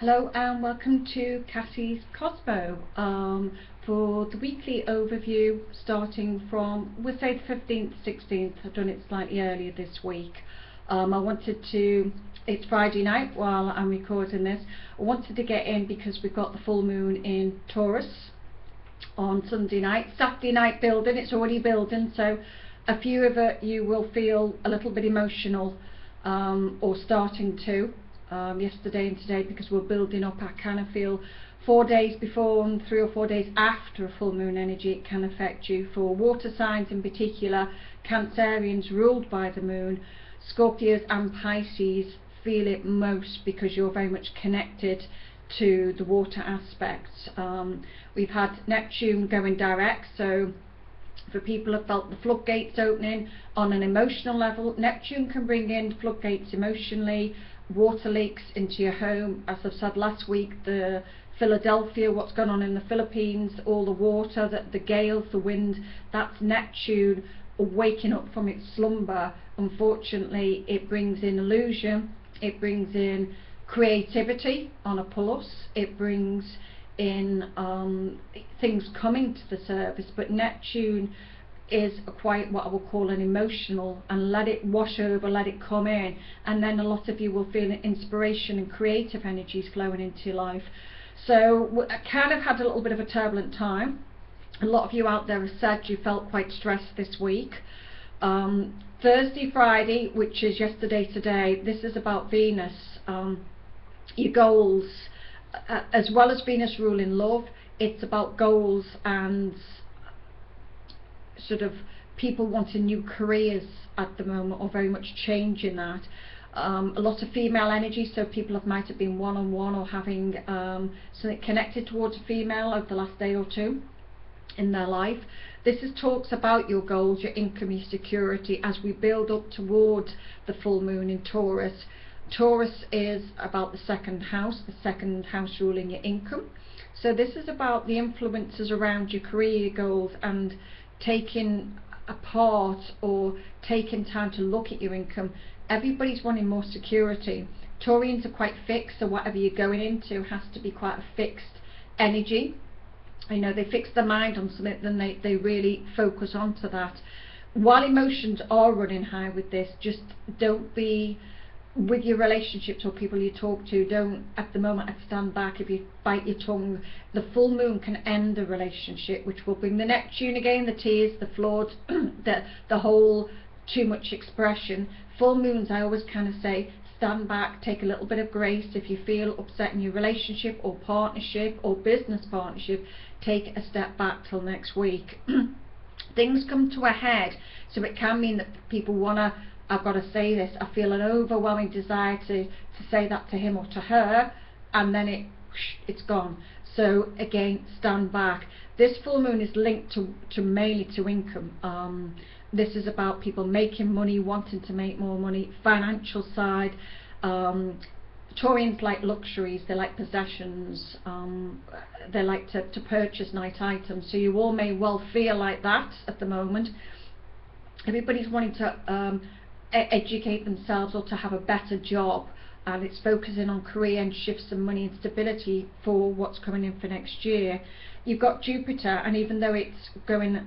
Hello and welcome to Cassie's Cosmo for the weekly overview starting from, we'll say the 15th, 16th. I've done it slightly earlier this week. It's Friday night while I'm recording this. I wanted to get in because we've got the full moon in Taurus on Sunday night. Saturday night building, it's already building, so a few of you will feel a little bit emotional or starting to. Yesterday and today, because we're building up. I kind of feel 4 days before and 3 or 4 days after a full moon energy, it can affect you. For water signs in particular, Cancerians ruled by the moon, Scorpios and Pisces feel it most because you're very much connected to the water aspects. We've had Neptune going direct, so for people who have felt the floodgates opening on an emotional level, Neptune can bring in floodgates emotionally. Water leaks into your home, as I've said last week, the Philadelphia, what's gone on in the Philippines, all the water, the gales, the wind, that's Neptune waking up from its slumber. Unfortunately, it brings in illusion, it brings in creativity on a plus, it brings in things coming to the surface, but Neptune is quite what I would call an emotional, and let it wash over, let it come in, and then a lot of you will feel inspiration and creative energies flowing into your life. So I kind of had a little bit of a turbulent time. A lot of you out there have said you felt quite stressed this week. Thursday, Friday, which is yesterday, today, this is about Venus, your goals, as well as Venus ruling love. It's about goals and sort of people wanting new careers at the moment, or very much changing that. A lot of female energy, so people might have been one-on-one or having something connected towards a female over the last day or two in their life. This talks about your goals, your income, your security as we build up towards the full moon in Taurus. Taurus is about the second house ruling your income. So this is about the influences around your career goals and taking apart or taking time to look at your income. Everybody's wanting more security. Taurians are quite fixed, so whatever you're going into has to be quite a fixed energy. You know, they fix their mind on something, then they really focus onto that. While emotions are running high with this, just don't be with your relationships or people you talk to, don't at the moment stand back. If you bite your tongue, the full moon can end the relationship, which will bring the Neptune again, the tears, the floods, the whole too much expression. Full moons, I always kind of say, stand back, take a little bit of grace. If you feel upset in your relationship or partnership or business partnership, take a step back till next week. Things come to a head, so it can mean that people want to, I've got to say this, I feel an overwhelming desire to say that to him or to her, and then it's gone. So again, stand back. This full moon is linked to mainly to income. This is about people making money, wanting to make more money, financial side. Taurians like luxuries, they like possessions, they like to purchase nice items, so you all may well feel like that at the moment. Everybody's wanting to educate themselves or to have a better job, and it's focusing on career and shifts and money and stability for what's coming in for next year. You've got Jupiter, and even though it's going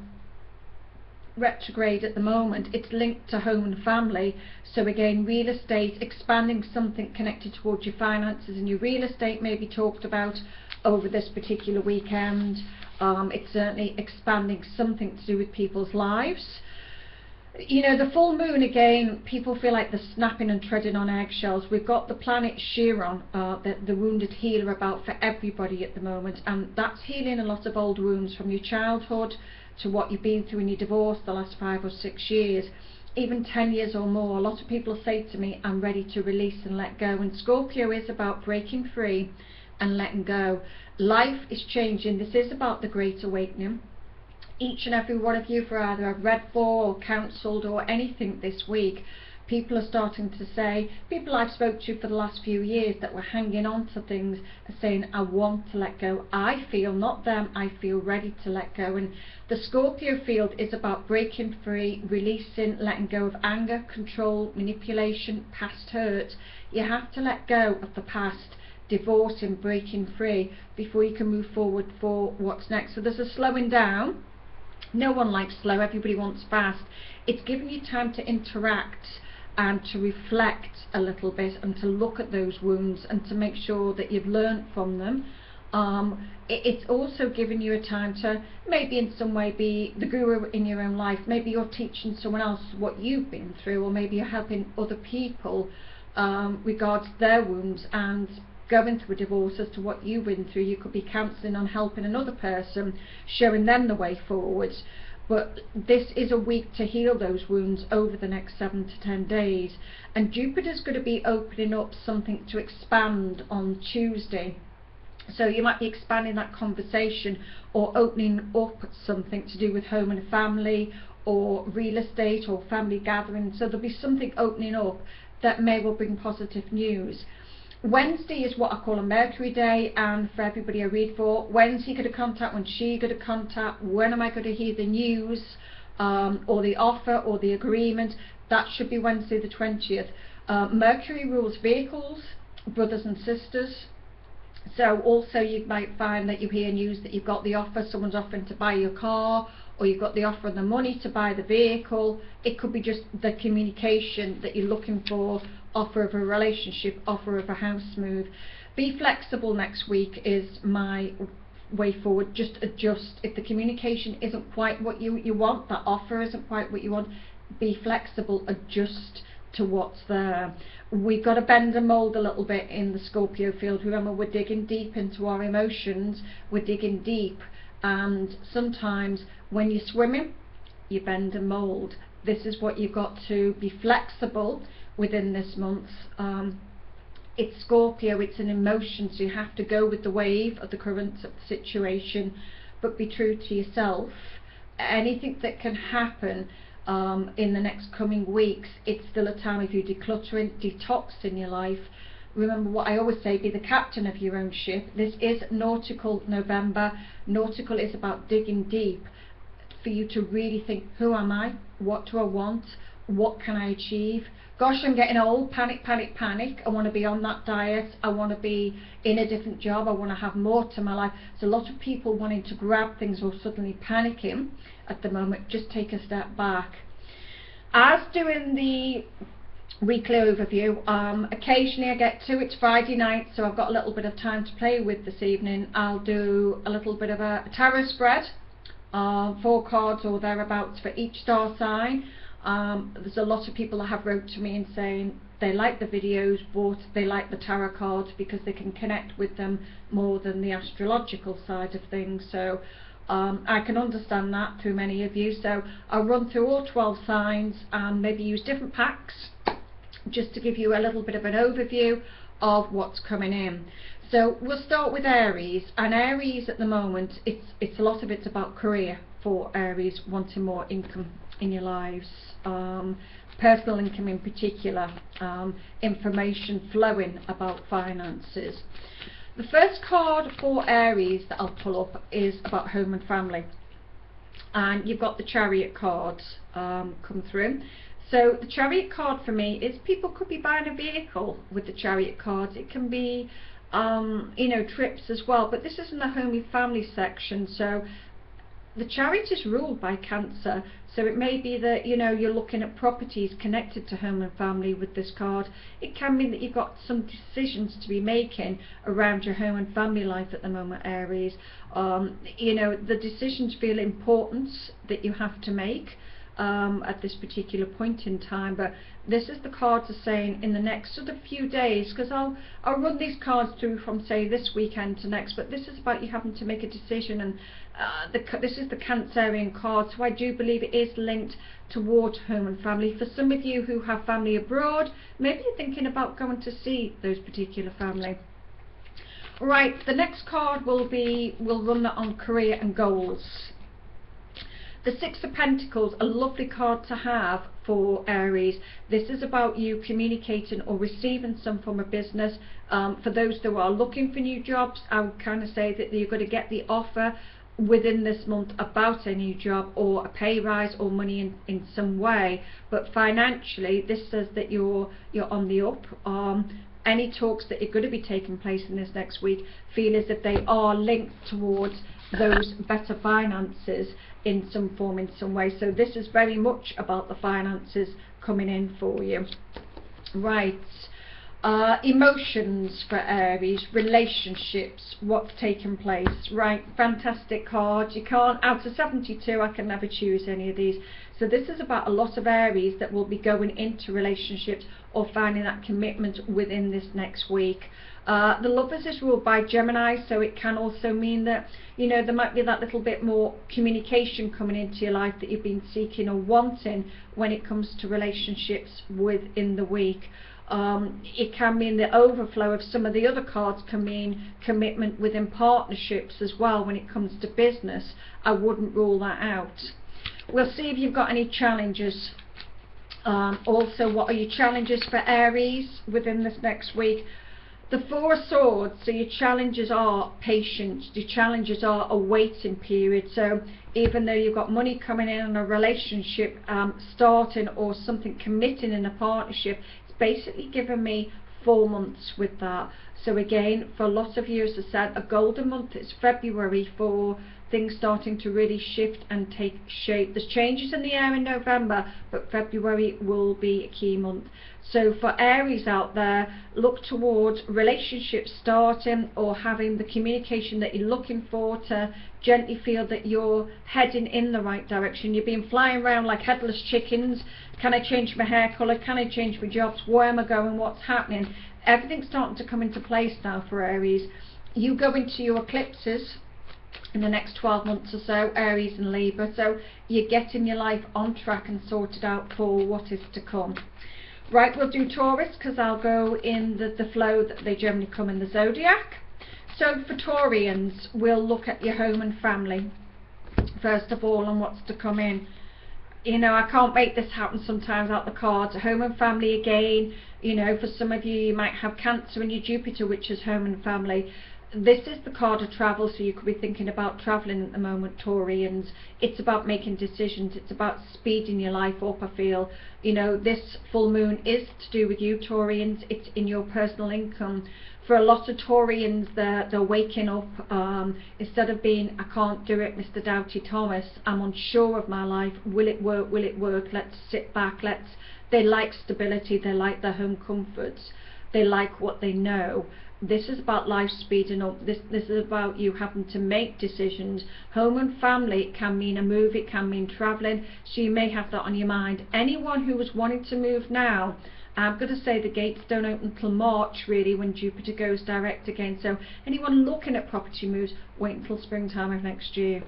retrograde at the moment, it's linked to home and family. So again, real estate, expanding something connected towards your finances, and your real estate may be talked about over this particular weekend. It's certainly expanding something to do with people's lives. You know, the full moon, again, people feel like they're snapping and treading on eggshells. We've got the planet Chiron, the wounded healer, about for everybody at the moment, and that's healing a lot of old wounds from your childhood to what you've been through in your divorce the last 5 or 6 years, even 10 years or more. A lot of people say to me, I'm ready to release and let go, and Scorpio is about breaking free and letting go. Life is changing. This is about the Great Awakening. Each and every one of you, for either I've read for or counselled or anything this week, people are starting to say, people I've spoke to for the last few years that were hanging on to things are saying, I want to let go. I feel, not them, I feel ready to let go. And the Scorpio field is about breaking free, releasing, letting go of anger, control, manipulation, past hurt. You have to let go of the past. divorcing, breaking free, before you can move forward for what's next. So there's a slowing down. No one likes slow, everybody wants fast. It's giving you time to interact and to reflect a little bit, and to look at those wounds and to make sure that you've learned from them. It's also giving you a time to maybe in some way be the guru in your own life. Maybe you're teaching someone else what you've been through, or maybe you're helping other people regards their wounds and going through a divorce as to what you've been through. You could be counselling on helping another person, showing them the way forward. But this is a week to heal those wounds over the next 7 to 10 days. And Jupiter's going to be opening up something to expand on Tuesday. So you might be expanding that conversation, or opening up something to do with home and family, or real estate, or family gathering. So there'll be something opening up that may well bring positive news. Wednesday is what I call a Mercury day, and for everybody I read for, when's he going to contact, when's she going to contact, when am I going to hear the news, or the offer or the agreement? That should be Wednesday the 20th. Mercury rules vehicles, brothers and sisters. So also you might find that you hear news that you've got the offer, someone's offering to buy your car, or you've got the offer and the money to buy the vehicle. It could be just the communication that you're looking for, offer of a relationship, offer of a house move. Be flexible next week is my way forward. Just adjust. If the communication isn't quite what you want, that offer isn't quite what you want, be flexible, adjust to what's there. We've got to bend and mould a little bit in the Scorpio field. Remember, we're digging deep into our emotions, we're digging deep, and sometimes when you're swimming, you bend and mould. This is what you've got to be flexible within this month. It's Scorpio, it's an emotion, so you have to go with the wave of the currents of the situation, but be true to yourself. Anything that can happen in the next coming weeks, it's still a time of you decluttering, detoxing your life. Remember what I always say, be the captain of your own ship. This is nautical November. Nautical is about digging deep, for you to really think, who am I, what do I want, what can I achieve? Gosh, I'm getting old, panic, panic, panic. I want to be on that diet, I want to be in a different job, I want to have more to my life. There's a lot of people wanting to grab things or suddenly panicking at the moment. Just take a step back. As doing the weekly overview, occasionally I get to, it's Friday night, so I've got a little bit of time to play with this evening. I'll do a little bit of a tarot spread, 4 cards or thereabouts for each star sign. There's a lot of people that have wrote to me and saying they like the videos, but they like the tarot cards because they can connect with them more than the astrological side of things. So I can understand that through many of you. So I'll run through all 12 signs and maybe use different packs just to give you a little bit of an overview of what's coming in. So we'll start with Aries, and Aries at the moment, it's a lot of it's about career for Aries, wanting more income in your lives, personal income in particular, information flowing about finances. The first card for Aries that I'll pull up is about home and family, and you've got the Chariot cards come through. So the Chariot card for me is people could be buying a vehicle with the Chariot cards. It can be you know, trips as well, but this is in the home and family section. So the Chariot is ruled by Cancer, so it may be that, you know, you're looking at properties connected to home and family with this card. It can mean that you've got some decisions to be making around your home and family life at the moment, Aries. You know, the decisions feel important that you have to make at this particular point in time, but this is the cards are saying in the next sort of few days, because I'll run these cards through from say this weekend to next, but this is about you having to make a decision, and this is the Cancerian card, so I do believe it is linked towards home and family. For some of you who have family abroad, maybe you're thinking about going to see those particular family. Right, the next card we'll run that on career and goals. The Six of Pentacles, a lovely card to have for Aries. This is about you communicating or receiving some form of business. For those that are looking for new jobs, I would kind of say that you're going to get the offer within this month about a new job or a pay rise or money in some way. But financially, this says that you're on the up. any talks that are going to be taking place in this next week feel as if they are linked towards those better finances in some form, in some way. So this is very much about the finances coming in for you. Right. Emotions for Aries, relationships, what's taken place. Right, fantastic cards. You can't, out of 72, I can never choose any of these. So this is about a lot of Aries that will be going into relationships or finding that commitment within this next week. The Lovers is ruled by Gemini, so it can also mean that, you know, there might be that little bit more communication coming into your life that you've been seeking or wanting when it comes to relationships within the week. It can mean the overflow of some of the other cards can mean commitment within partnerships as well when it comes to business. I wouldn't rule that out. We'll see if you've got any challenges. Also, what are your challenges for Aries within this next week? The Four of Swords, so your challenges are patience, your challenges are a waiting period. So even though you've got money coming in on a relationship starting or something committing in a partnership, it's basically given me 4 months with that. So again, for a lot of you, as I said, a golden month is February for things starting to really shift and take shape. There's changes in the air in November, but February will be a key month. So for Aries out there, look towards relationships starting or having the communication that you're looking for to gently feel that you're heading in the right direction. You've been flying around like headless chickens. Can I change my hair colour? Can I change my jobs? Where am I going? What's happening? Everything's starting to come into place now for Aries. You go into your eclipses in the next 12 months or so, Aries and Libra, so you're getting your life on track and sorted out for what is to come. Right, we'll do Taurus because I'll go in the flow that they generally come in the zodiac. So for Taurians, we'll look at your home and family first of all and what's to come in. You know, I can't make this happen sometimes out the cards. Home and family again, you know, for some of you, you might have Cancer in your Jupiter, which is home and family. This is the card of travel, so you could be thinking about travelling at the moment, Taurians. It's about making decisions. It's about speeding your life up, I feel. You know, this full moon is to do with you, Taurians. It's in your personal income. For a lot of Taurians, they're waking up. Instead of being, I can't do it, Mr. Doubty Thomas, I'm unsure of my life. Will it work? Will it work? Let's sit back. They like stability. They like their home comforts. They like what they know. This is about life speeding up. This is about you having to make decisions. Home and family, it can mean a move, it can mean travelling, so you may have that on your mind. Anyone who is wanting to move now, I'm going to say the gates don't open until March really, when Jupiter goes direct again. So anyone looking at property moves, wait until springtime of next year.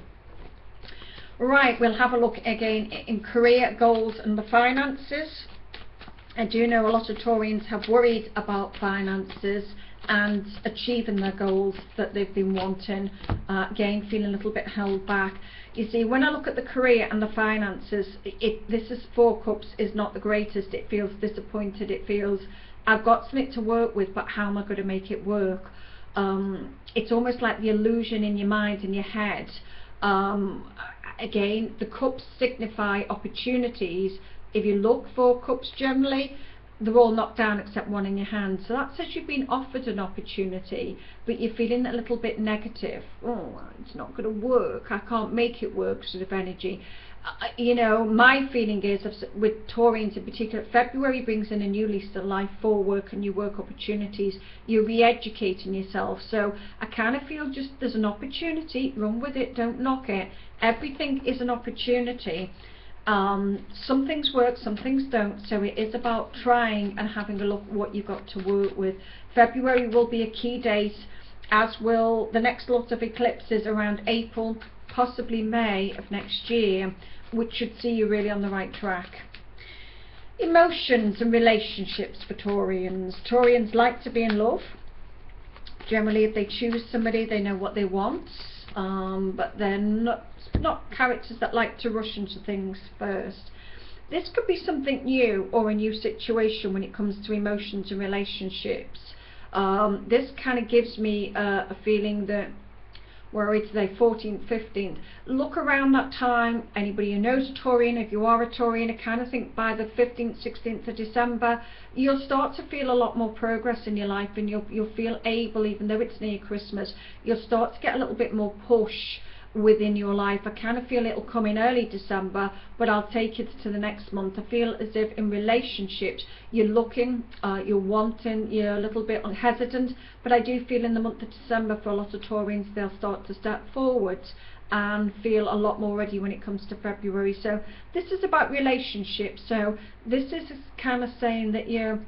Right, we'll have a look again in career, goals and the finances. I do know a lot of Taurians have worried about finances and achieving their goals that they've been wanting, again feeling a little bit held back. You see, when I look at the career and the finances, this is 4 cups is not the greatest. It feels disappointed. It feels I've got something to work with, but how am I going to make it work? It's almost like the illusion in your mind, in your head. Again, the cups signify opportunities. If you look 4 cups generally, they're all knocked down except one in your hand. So that says you've been offered an opportunity, but you're feeling a little bit negative. Oh, it's not going to work. I can't make it work, sort of energy. You know, my feeling is, with Taurians in particular, February brings in a new lease of life for work and new work opportunities. You're re-educating yourself. So I kind of feel just there's an opportunity. Run with it. Don't knock it. Everything is an opportunity. Some things work, some things don't, so it is about trying and having a look at what you've got to work with. February will be a key date, as will the next lot of eclipses around April, possibly May of next year, which should see you really on the right track. Emotions and relationships for Taurians. Taurians like to be in love. Generally, if they choose somebody, they know what they want. But they're not characters that like to rush into things first. This could be something new or a new situation when it comes to emotions and relationships. This kind of gives me a feeling that where are we today, 14th, 15th. Look around that time, anybody who knows a Taurian, if you are a Taurian, I kind of think by the 15th, 16th of December, you'll start to feel a lot more progress in your life, and you'll feel able, even though it's near Christmas, you'll start to get a little bit more push within your life. I kind of feel it'll come in early December, but I'll take it to the next month. I feel as if in relationships you're looking, you're wanting, you're a little bit hesitant, but I do feel in the month of December for a lot of Taurians they'll start to step forwards and feel a lot more ready when it comes to February. So this is about relationships. So this is kind of saying that you're,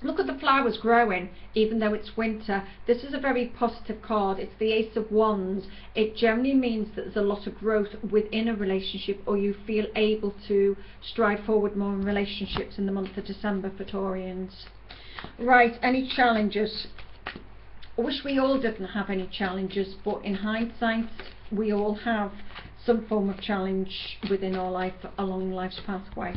look at the flowers growing even though it's winter. This is a very positive card. It's the Ace of Wands. It generally means that there's a lot of growth within a relationship, or you feel able to stride forward more in relationships in the month of December for Taurians. Right, any challenges? I wish we all didn't have any challenges, but in hindsight we all have some form of challenge within our life along life's pathway.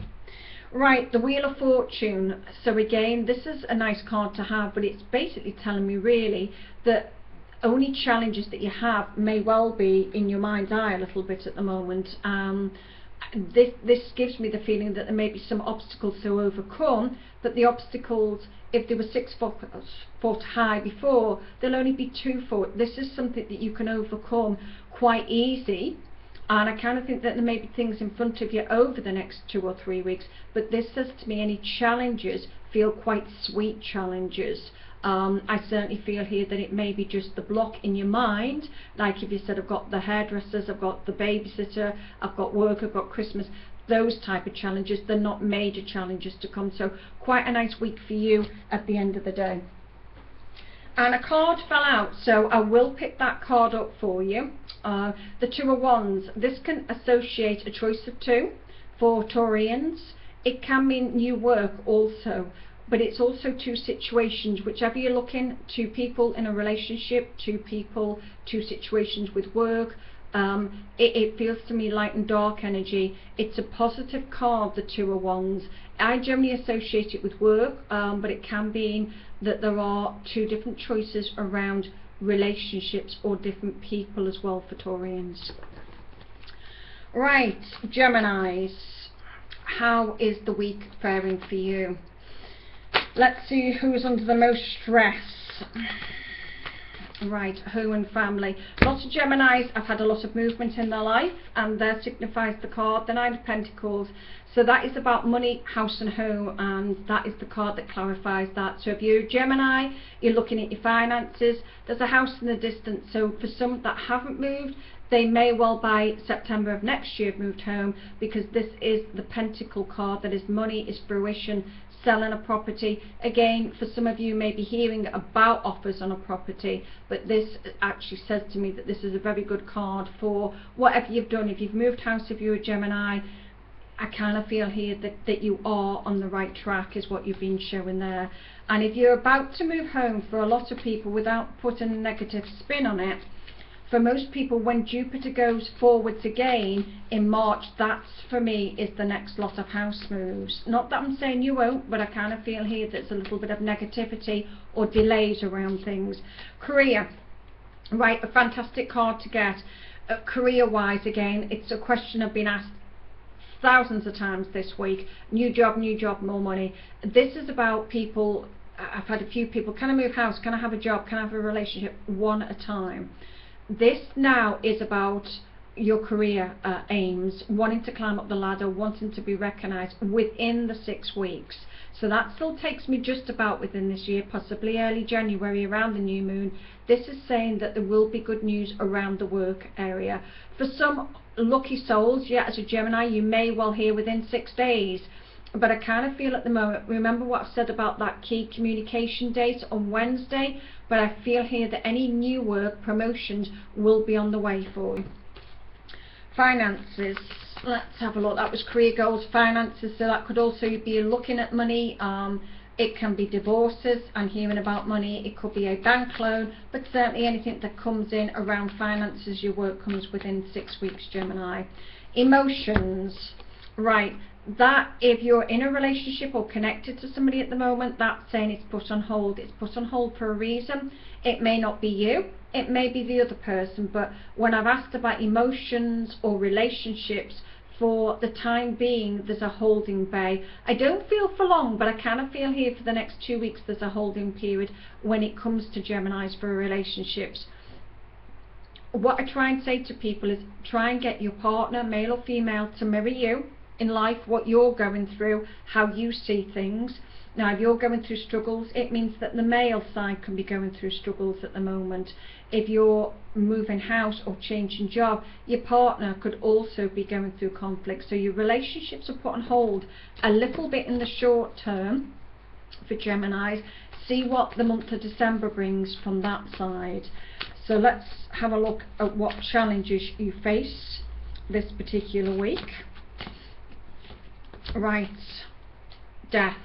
Right, the Wheel of Fortune. So again, this is a nice card to have, but it's basically telling me really that only challenges that you have may well be in your mind's eye a little bit at the moment. This gives me the feeling that there may be some obstacles to overcome, but the obstacles, if they were 6 foot high before, there'll only be 2 foot. This is something that you can overcome quite easy. And I kind of think that there may be things in front of you over the next 2 or 3 weeks, but this says to me any challenges feel quite sweet challenges. I certainly feel here that it may be just the block in your mind, like if you said I've got the hairdressers, I've got the babysitter, I've got work, I've got Christmas, those type of challenges. They're not major challenges to come, so quite a nice week for you at the end of the day. And a card fell out, so I will pick that card up for you. The Two of Wands. This can associate a choice of 2 for Taurians. It can mean new work also, but it's also 2 situations, whichever you're looking, 2 people in a relationship, 2 people, 2 situations with work. It feels to me light and dark energy. It's a positive card, the Two of Wands. I generally associate it with work, but it can mean that there are 2 different choices around relationships or different people as well for Taurians. Right, Geminis, how is the week faring for you? Let's see who's under the most stress. Right, home and family. Lots of Geminis have had a lot of movement in their life, and there signifies the card, the Nine of Pentacles. So that is about money, house and home, and that is the card that clarifies that. So if you're a Gemini, you're looking at your finances, there's a house in the distance. So for some that haven't moved, they may well by September of next year have moved home, because this is the Pentacle card, that is money, is fruition, selling a property. Again, for some of you may be hearing about offers on a property, but this actually says to me that this is a very good card for whatever you've done. If you've moved house, if you're a Gemini, I kind of feel here that you are on the right track, is what you've been showing there. And if you're about to move home, for a lot of people, without putting a negative spin on it, for most people, when Jupiter goes forwards again in March, that's for me is the next lot of house moves. Not that I'm saying you won't, but I kind of feel here there's a little bit of negativity or delays around things. Career, right, a fantastic card to get. Career wise, again, it's a question I've been asked thousands of times this week. New job, more money. This is about people. I've had a few people, can I move house, can I have a job, can I have a relationship, one at a time. This now is about your career aims, wanting to climb up the ladder, wanting to be recognised within the 6 weeks. So that still takes me just about within this year, possibly early January around the new moon. This is saying that there will be good news around the work area. For some lucky souls, yeah, as a Gemini, you may well hear within 6 days. But I kind of feel at the moment, remember what I've said about that key communication date on Wednesday, but I feel here that any new work, promotions, will be on the way for you. Finances, let's have a look. That was career goals, finances, so that could also be looking at money. It can be divorces and hearing about money. It could be a bank loan, but certainly anything that comes in around finances, your work comes within 6 weeks, Gemini. Emotions. Right, that if you're in a relationship or connected to somebody at the moment, that's saying it's put on hold. It's put on hold for a reason. It may not be you, it may be the other person, but when I've asked about emotions or relationships, for the time being there's a holding bay. I don't feel for long, but I kind of feel here for the next 2 weeks there's a holding period when it comes to Geminis for relationships. What I try and say to people is try and get your partner, male or female, to mirror you in life, what you're going through, how you see things. Now, if you're going through struggles, it means that the male side can be going through struggles at the moment. If you're moving house or changing job, your partner could also be going through conflict. So your relationships are put on hold a little bit in the short term for Geminis. See what the month of December brings from that side. So let's have a look at what challenges you face this particular week. Right, death.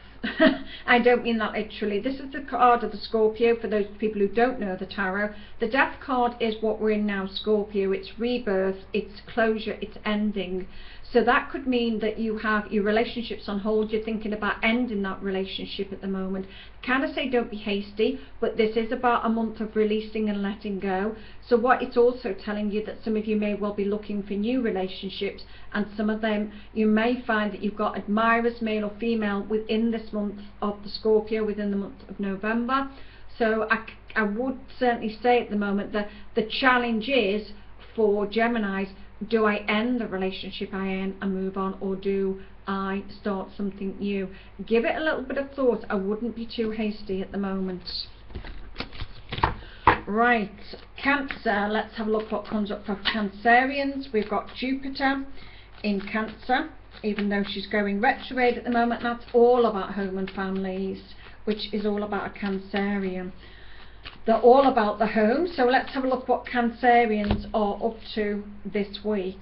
I don't mean that literally. This is the card of the Scorpio. For those people who don't know the tarot, the death card is what we're in now, Scorpio. It's rebirth, it's closure, it's ending. So that could mean that you have your relationships on hold. You're thinking about ending that relationship at the moment. Kind of say don't be hasty, but this is about a month of releasing and letting go. So what it's also telling you that some of you may well be looking for new relationships, and some of them you may find that you've got admirers, male or female, within this month of the Scorpio, within the month of November. So I would certainly say at the moment that the challenge is for Geminis, do I end the relationship I am and move on, or do I start something new? Give it a little bit of thought. I wouldn't be too hasty at the moment. Right, Cancer. Let's have a look what comes up for Cancerians. We've got Jupiter in Cancer, even though she's going retrograde at the moment. That's all about home and families, which is all about a Cancerian. They're all about the home. So let's have a look what Cancerians are up to this week.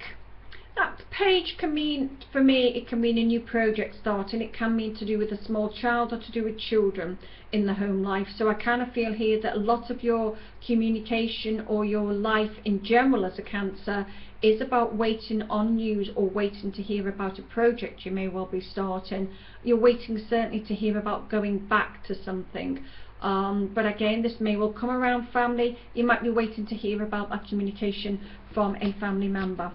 That page can mean, for me, it can mean a new project starting. It can mean to do with a small child or to do with children in the home life. So I kind of feel here that a lot of your communication or your life in general as a Cancer is about waiting on news or waiting to hear about a project you may well be starting. You're waiting certainly to hear about going back to something. But again, this may well come around family. You might be waiting to hear about that communication from a family member.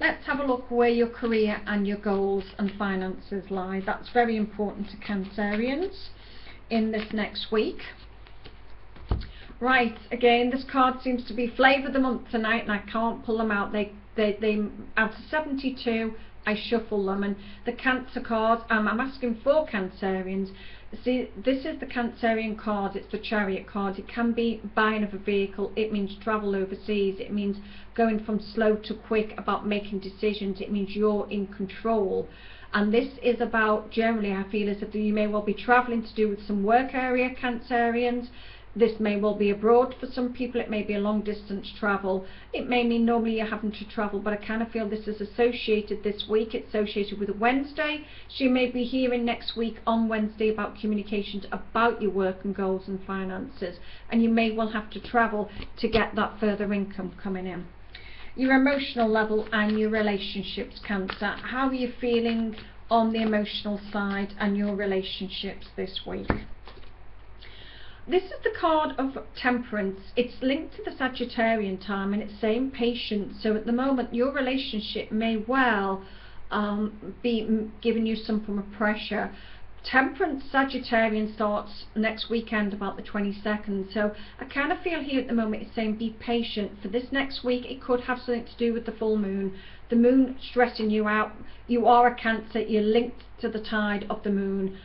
Let's have a look where your career and your goals and finances lie. That's very important to Cancerians in this next week. Right, again, this card seems to be flavour of the month tonight, and I can't pull them out. They out of 72, I shuffle them, and the Cancer cards, I'm asking for Cancerians. See, this is the Cancerian card. It's the Chariot card. It can be buying of a vehicle. It means travel overseas. It means going from slow to quick, about making decisions. It means you're in control. And this is about, generally I feel as if you may well be travelling to do with some work area, Cancerians. This may well be abroad for some people. It may be a long distance travel. It may mean normally you're having to travel, but I kind of feel this is associated this week. It's associated with a Wednesday. So you may be hearing next week on Wednesday about communications about your work and goals and finances, and you may well have to travel to get that further income coming in. Your emotional level and your relationships, Cancer. How are you feeling on the emotional side and your relationships this week? This is the card of Temperance. It's linked to the Sagittarian time, and it's saying patience. So at the moment your relationship may well be giving you some form of pressure. Temperance Sagittarian starts next weekend, about the 22nd. So I kind of feel here at the moment it's saying be patient for this next week. It could have something to do with the full moon. The moon stressing you out. You are a Cancer. You're linked to the tide of the moon.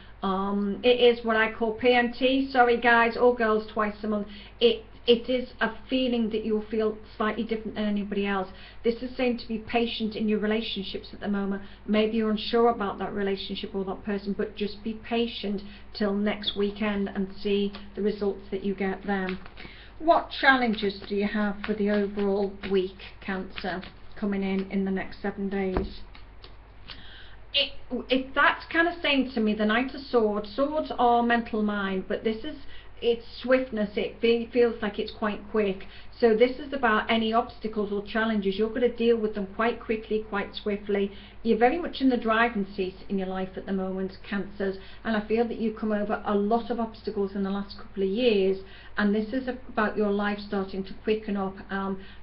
It is what I call PMT. Sorry guys or girls, twice a month. It is a feeling that you'll feel slightly different than anybody else. This is saying to be patient in your relationships at the moment. Maybe you're unsure about that relationship or that person, but just be patient till next weekend and see the results that you get then. What challenges do you have for the overall week, Cancer, coming in the next 7 days? If that's kind of saying to me the Knight of Swords. Swords are mental mind, but this is its swiftness, it feels like it's quite quick. So this is about any obstacles or challenges. You're going to deal with them quite quickly, quite swiftly. You're very much in the driving seat in your life at the moment, Cancers, and I feel that you've come over a lot of obstacles in the last couple of years, and this is about your life starting to quicken up,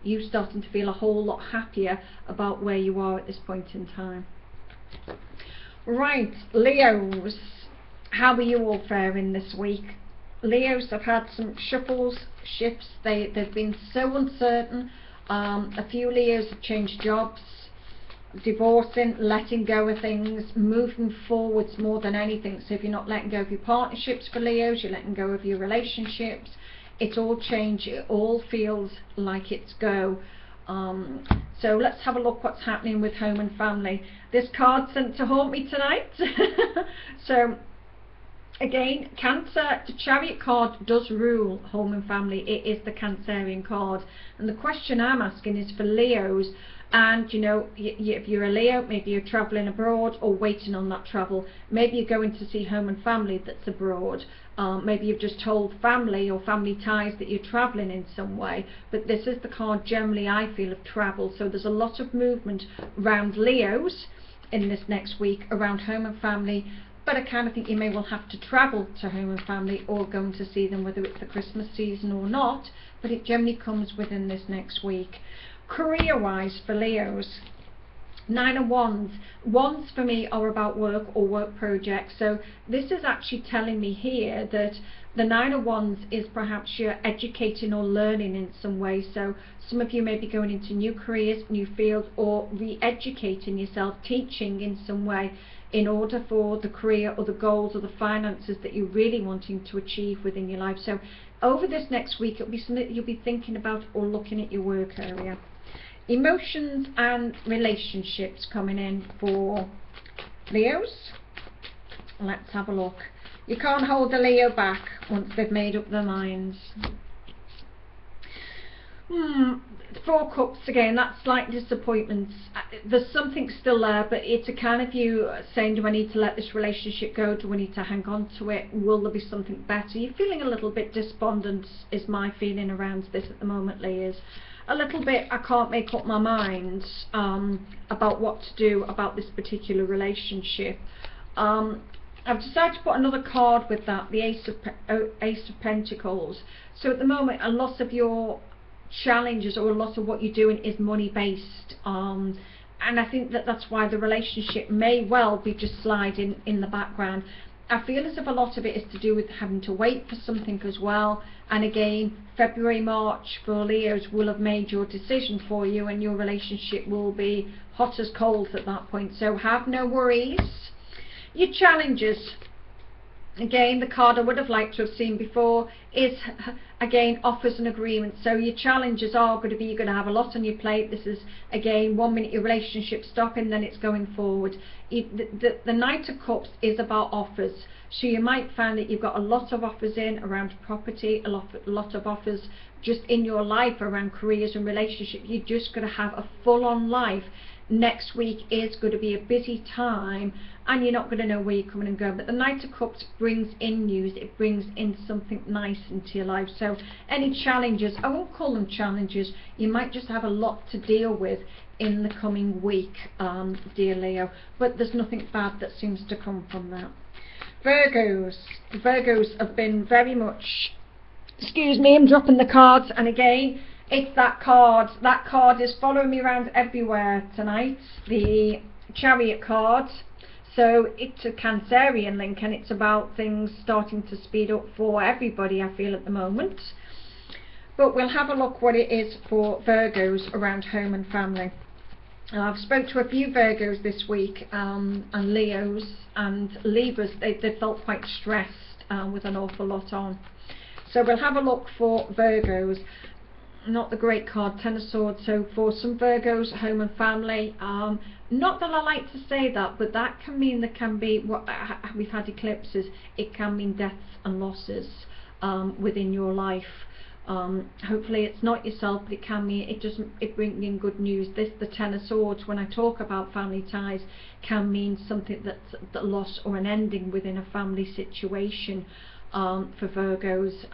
you starting to feel a whole lot happier about where you are at this point in time. Right, Leos, how are you all faring this week? Leos have had some shuffles, shifts, they've been so uncertain. A few Leos have changed jobs, divorcing, letting go of things, moving forwards more than anything. So if you're not letting go of your partnerships for Leos, you're letting go of your relationships. It's all change, it all feels like it's go. So let's have a look what's happening with home and family. This card sent to haunt me tonight. So again, Cancer, the Chariot card does rule home and family. It is the Cancerian card, and the question I'm asking is for Leos. And you know, if you're a Leo, maybe you're travelling abroad or waiting on that travel. Maybe you're going to see home and family that's abroad. Maybe you've just told family or family ties that you're travelling in some way. But this is the card generally I feel of travel. So there's a lot of movement around Leos in this next week around home and family. But I kind of think you may well have to travel to home and family or going to see them, whether it's the Christmas season or not. But it generally comes within this next week. Career-wise for Leos, 9 of Wands. Wands for me are about work or work projects. So this is actually telling me here that the 9 of Wands is perhaps you're educating or learning in some way. So some of you may be going into new careers, new fields, or re-educating yourself, teaching in some way in order for the career or the goals or the finances that you're really wanting to achieve within your life. So over this next week, it'll be something that you'll be thinking about or looking at your work area. Emotions and relationships coming in for Leos. Let's have a look. You can't hold a Leo back once they've made up their minds. 4 Cups again, that's slight disappointments. There's something still there, but it's a kind of you saying, do I need to let this relationship go? Do I need to hang on to it? Will there be something better? You're feeling a little bit despondent is my feeling around this at the moment, Leos. A little bit, I can't make up my mind about what to do about this particular relationship. I've decided to put another card with that, the Ace of Pentacles. So at the moment, a lot of your challenges or a lot of what you're doing is money based, and I think that that's why the relationship may well be just sliding in the background. I feel as if a lot of it is to do with having to wait for something as well, and again February, March for Leos will have made your decision for you, and your relationship will be hot as coals at that point. So have no worries. Your challenges, again, the card I would have liked to have seen before is again offers and agreements. So your challenges are going to be, you're going to have a lot on your plate. This is again 1 minute your relationship stopping, then it's going forward. The Knight of Cups is about offers. So you might find that you've got a lot of offers in around property, a lot of offers just in your life around careers and relationships. You're just going to have a full-on life. Next week is going to be a busy time, and you're not going to know where you're coming and going. But the Knight of Cups brings in news, it brings in something nice into your life. So any challenges, I won't call them challenges, you might just have a lot to deal with in the coming week, dear Leo, but there's nothing bad that seems to come from that. Virgos have been very much, excuse me, I'm dropping the cards, and again it's that card is following me around everywhere tonight, the Chariot card. So it's a Cancerian link, and it's about things starting to speed up for everybody, I feel, at the moment. But we'll have a look what it is for Virgos around home and family. I've spoke to a few Virgos this week, and Leos and Libras. They felt quite stressed with an awful lot on. So we'll have a look for Virgos. Not the great card, Ten of Swords. So for some Virgos, home and family, not that I like to say that, but that can mean there can be, what we've had eclipses, it can mean deaths and losses within your life. Hopefully it's not yourself, but it can mean, it brings in good news. The Ten of Swords, when I talk about family ties, can mean something that's a loss or an ending within a family situation. for Virgos.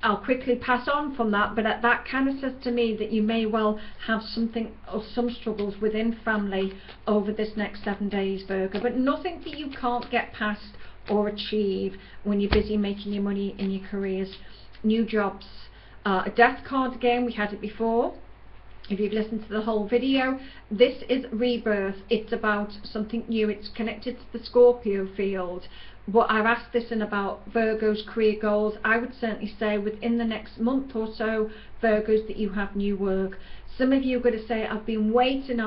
I'll quickly pass on from that, but that kind of says to me that you may well have something or some struggles within family over this next 7 days, Virgo, but nothing that you can't get past or achieve when you're busy making your money in your careers. New jobs. A death card again, we had it before. If you've listened to the whole video, this is rebirth. It's about something new. It's connected to the Scorpio field. But I've asked this in about Virgo's career goals. I would certainly say within the next month or so, Virgos, that you have new work. Some of you are going to say, I've been waiting.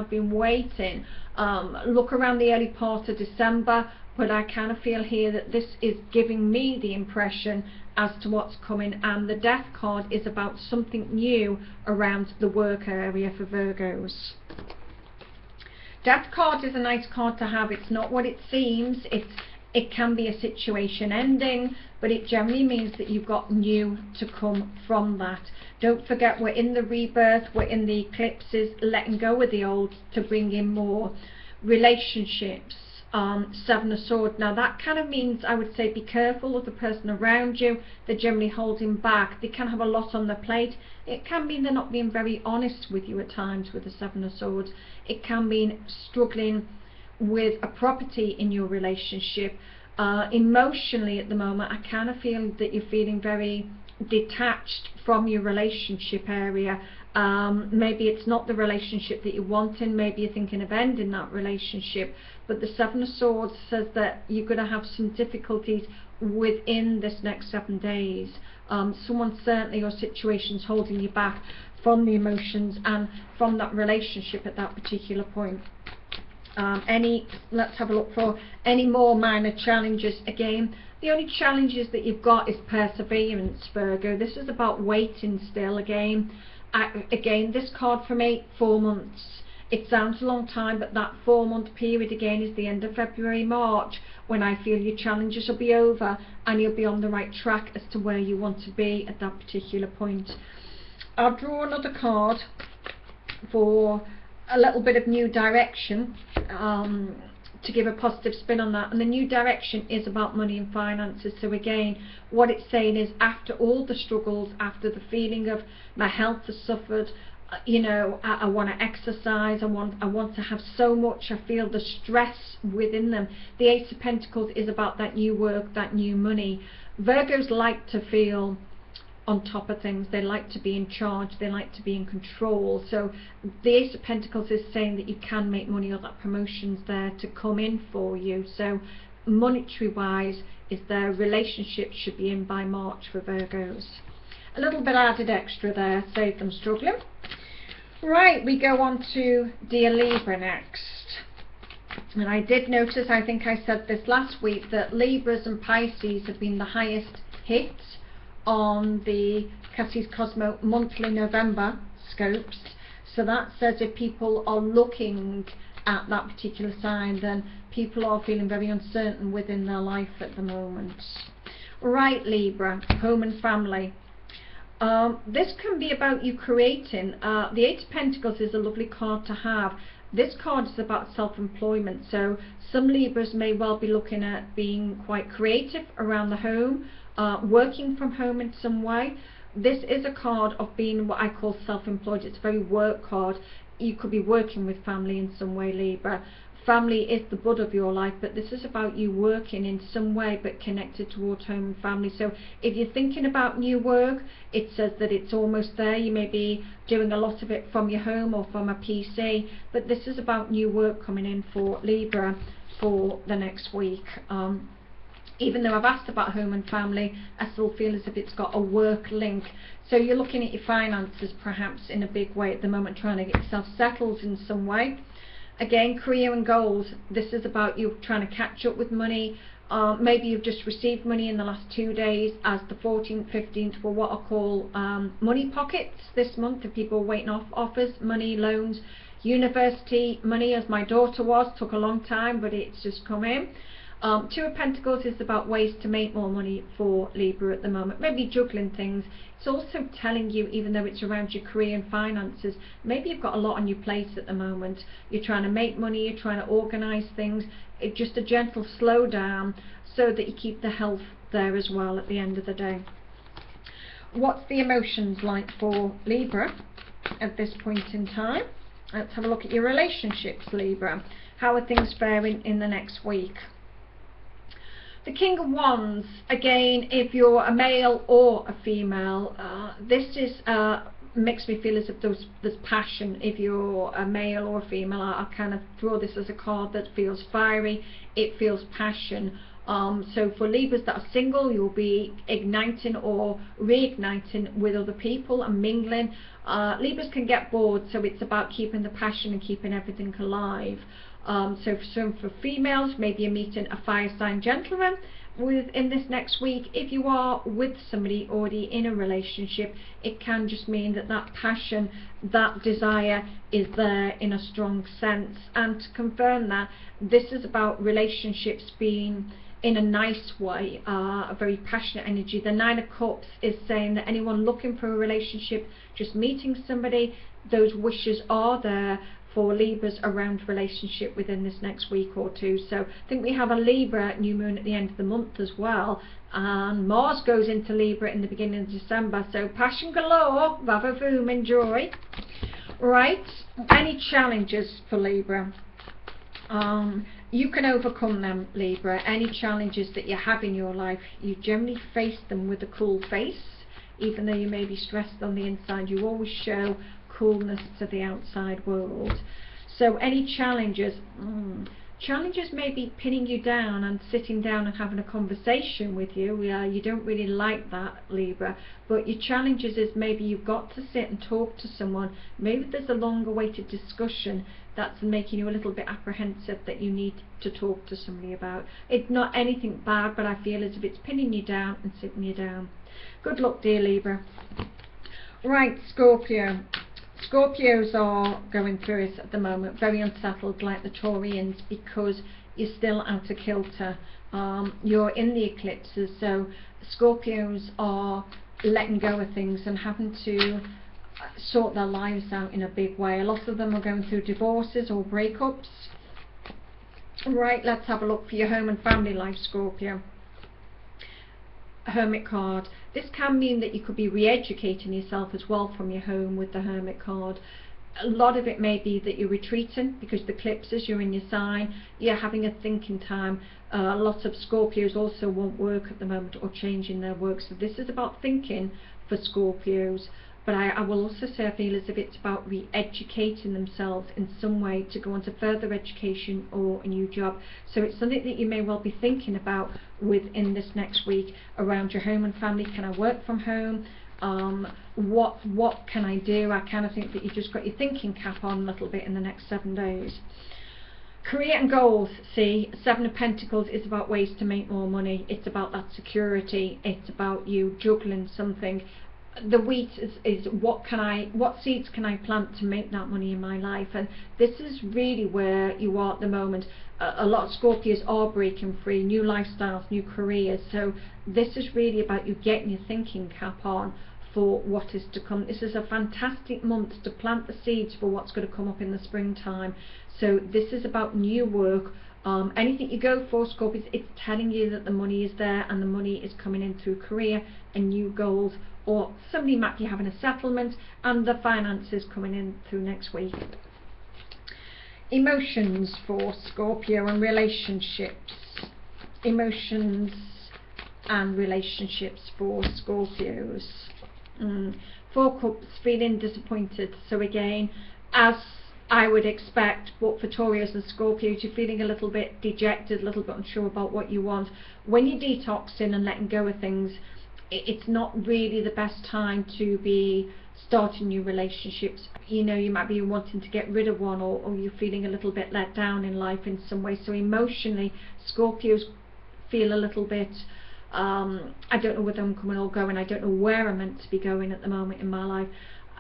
Look around the early part of December, but I kind of feel here that this is giving me the impression as to what's coming, and the death card is about something new around the work area for Virgos. Death card is a nice card to have. It's not what it seems. It can be a situation ending, but it generally means that you've got new to come from that. Don't forget, we're in the rebirth, we're in the eclipses, letting go of the old to bring in more. Relationships, 7 of Swords. Now that kind of means, I would say, be careful of the person around you. They're generally holding back. They can have a lot on their plate. It can mean they're not being very honest with you at times with the 7 of Swords. It can mean struggling with a property in your relationship. Emotionally at the moment, I kind of feel that you're feeling very detached from your relationship area. Maybe it's not the relationship that you're wanting. Maybe you're thinking of ending that relationship, but the 7 of Swords says that you're going to have some difficulties within this next 7 days. Someone certainly, or situations, holding you back from the emotions and from that relationship at that particular point. Let's have a look for any more minor challenges. Again, the only challenges that you've got is perseverance, Virgo. This is about waiting still. Again, this card for me, 4 months. It sounds a long time, but that 4-month period again is the end of February, March, when I feel your challenges will be over and you'll be on the right track as to where you want to be at that particular point. I'll draw another card for a little bit of new direction, to give a positive spin on that, and the new direction is about money and finances. So again, what it's saying is, after all the struggles, after the feeling of my health has suffered, you know, I want to exercise, I want to have so much, I feel the stress within them. The Ace of Pentacles is about that new work, that new money. Virgos like to feel on top of things. They like to be in charge, they like to be in control. So the Ace of Pentacles is saying that you can make money, or that promotion's there to come in for you. So monetary wise is there. Relationships should be in by March for Virgos. A little bit added extra there, save them struggling. Right, we go on to dear Libra next. And I did notice, I think I said this last week, that Libras and Pisces have been the highest hits on the Cosmo monthly November scopes. So that says if people are looking at that particular sign, then people are feeling very uncertain within their life at the moment. Right, Libra, home and family. This can be about you creating. The Eight of Pentacles is a lovely card to have. This card is about self-employment, so some Libras may well be looking at being quite creative around the home, working from home in some way. This is a card of being what I call self-employed. It's a very work card. You could be working with family in some way, Libra. Family is the bud of your life, but this is about you working in some way but connected towards home and family. So if you're thinking about new work, it says that it's almost there. You may be doing a lot of it from your home or from a PC, but this is about new work coming in for Libra for the next week. Even though I've asked about home and family, I still feel as if it's got a work link. So you're looking at your finances perhaps in a big way at the moment, trying to get yourself settled in some way. Again, career and goals. This is about you trying to catch up with money. Maybe you've just received money in the last 2 days, as the 14th, 15th were what I call money pockets this month. If people are waiting off offers, money, loans, university money, as my daughter was, took a long time, but it's just come in. Two of Pentacles is about ways to make more money for Libra at the moment. Maybe juggling things. It's also telling you, even though it's around your career and finances, maybe you've got a lot on your plate at the moment. You're trying to make money, you're trying to organise things. It's just a gentle slow down so that you keep the health there as well at the end of the day. What's the emotions like for Libra at this point in time? Let's have a look at your relationships, Libra. How are things faring in the next week? The King of Wands, again, if you're a male or a female, this is makes me feel as if there's passion. If you're a male or a female, I kind of draw this as a card that feels fiery, it feels passion. So for Libras that are single, you'll be igniting or reigniting with other people and mingling. Libras can get bored, so it's about keeping the passion and keeping everything alive. So for females, maybe you're meeting a fire sign gentleman within this next week. If you are with somebody already in a relationship, it can just mean that that passion, that desire is there in a strong sense. And to confirm that, this is about relationships being in a nice way, a very passionate energy. The Nine of Cups is saying that anyone looking for a relationship, just meeting somebody, those wishes are there for Libras around relationship within this next week or two. So I think we have a Libra new moon at the end of the month as well, and Mars goes into Libra in the beginning of December, so passion galore, vavavoom, enjoy. Right, any challenges for Libra? You can overcome them, Libra. Any challenges that you have in your life, you generally face them with a cool face. Even though you may be stressed on the inside, you always show coolness to the outside world. So any challenges, challenges may be pinning you down and sitting down and having a conversation with you. You don't really like that, Libra, but your challenges is maybe you've got to sit and talk to someone. Maybe there's a long awaited discussion that's making you a little bit apprehensive that you need to talk to somebody about. It's not anything bad, but I feel as if it's pinning you down and sitting you down. Good luck, dear Libra. Right, Scorpio. Scorpios are going through it at the moment, very unsettled like the Taurians, because you're still out of kilter. You're in the eclipses, so Scorpios are letting go of things and having to sort their lives out in a big way. A lot of them are going through divorces or breakups. Right, let's have a look for your home and family life, Scorpio. Hermit card. This can mean that you could be re-educating yourself as well from your home with the Hermit card. A lot of it may be that you're retreating because the eclipses, you're in your sign, you're having a thinking time. A lot of Scorpios also won't work at the moment or changing their work, so this is about thinking for Scorpios. But I will also say I feel as if it's about re-educating themselves in some way to go on to further education or a new job. So it's something that you may well be thinking about within this next week around your home and family. Can I work from home? What can I do? I kind of think that you've just got your thinking cap on a little bit in the next 7 days. Career and goals. See, Seven of Pentacles is about ways to make more money. It's about that security. It's about you juggling something. The wheat is what seeds can I plant to make that money in my life, and this is really where you are at the moment. A lot of Scorpios are breaking free, new lifestyles, new careers, so this is really about you getting your thinking cap on for what is to come. This is a fantastic month to plant the seeds for what's going to come up in the springtime. So this is about new work. Anything you go for, Scorpios, it's telling you that the money is there and the money is coming in through career and new goals, or somebody might be having a settlement and the finances coming in through next week. Emotions for Scorpio and relationships. Emotions and relationships for Scorpios. Four Cups, feeling disappointed. So again, as I would expect, but for Taurus and Scorpios, you're feeling a little bit dejected, a little bit unsure about what you want. When you're detoxing and letting go of things, it's not really the best time to be starting new relationships. You know, you might be wanting to get rid of one, or you're feeling a little bit let down in life in some way. So emotionally, Scorpios feel a little bit, I don't know whether I'm coming or going, I don't know where I'm meant to be going at the moment in my life.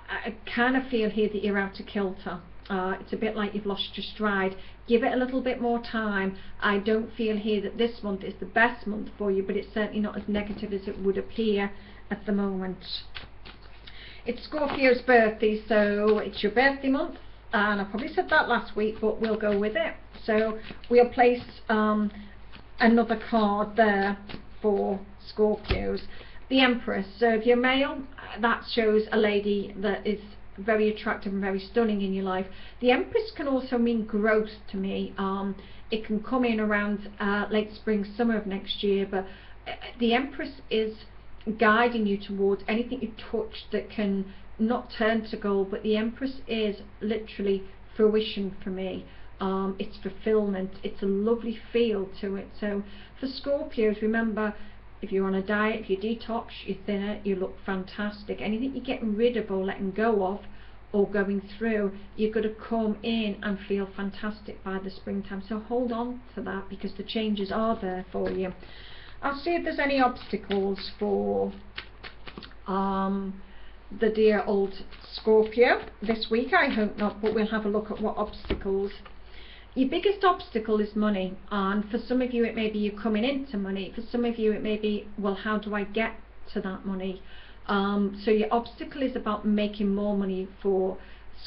I kind of feel here that you're out of kilter. It's a bit like you've lost your stride. Give it a little bit more time. I don't feel here that this month is the best month for you, but it's certainly not as negative as it would appear at the moment. It's Scorpio's birthday, so it's your birthday month, and I probably said that last week, but we'll go with it. So we'll place another card there for Scorpios. The Empress. So if you're male, that shows a lady that is very attractive and very stunning in your life. The Empress can also mean growth to me. It can come in around late spring, summer of next year, but the Empress is guiding you towards anything you touch that can not turn to gold, but the Empress is literally fruition for me. It's fulfillment. It's a lovely feel to it. So for Scorpios, remember, if you're on a diet, if you detox, you're thinner, you look fantastic. Anything you're getting rid of or letting go of or going through, you're going to come in and feel fantastic by the springtime. So hold on to that, because the changes are there for you. I'll see if there's any obstacles for the dear old Scorpio this week. I hope not, but we'll have a look at what obstacles. Your biggest obstacle is money, and for some of you it may be you coming into money. For some of you it may be, well, how do I get to that money? So your obstacle is about making more money for